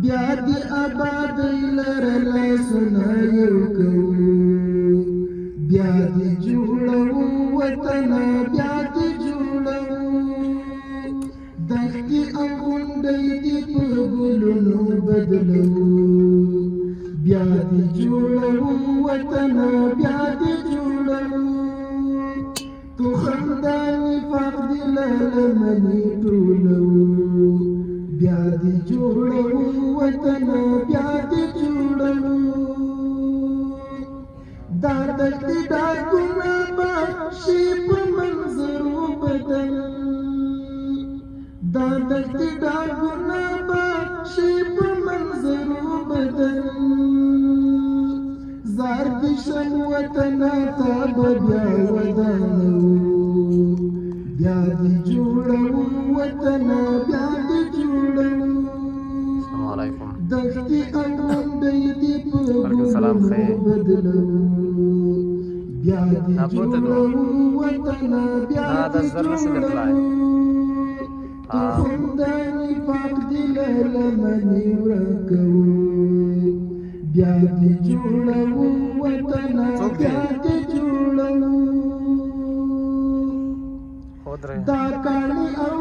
بیا دی آبادی لرلا سنایو کو بیا دی جوړو وطن بیا دی جوړو دښتې او غونډۍ دی په ګلونو بدلو بیا دی جوړو وطن بیا دی جوړو تو خندانی فاق دی لمنی ټولو بیا دی جوړو وطن بیا دی جوړو دا دښتې دا ګونه به شي په منظرو بدل دا دښتې دا ګونه به شي په منظرو بدل زار دې شم وطنه ته به بیا ودانو بیا دې جوړو وطنه بیا دې جوړو دښتې او غونډۍ دې په ګلونو بدلو بیا دې جوړو وطنه بیا دې جوړو تو خندانی پاک دې له لمنې ورکو بیا دې جوړو وطنه بیا دې جوړو دا کاڼي او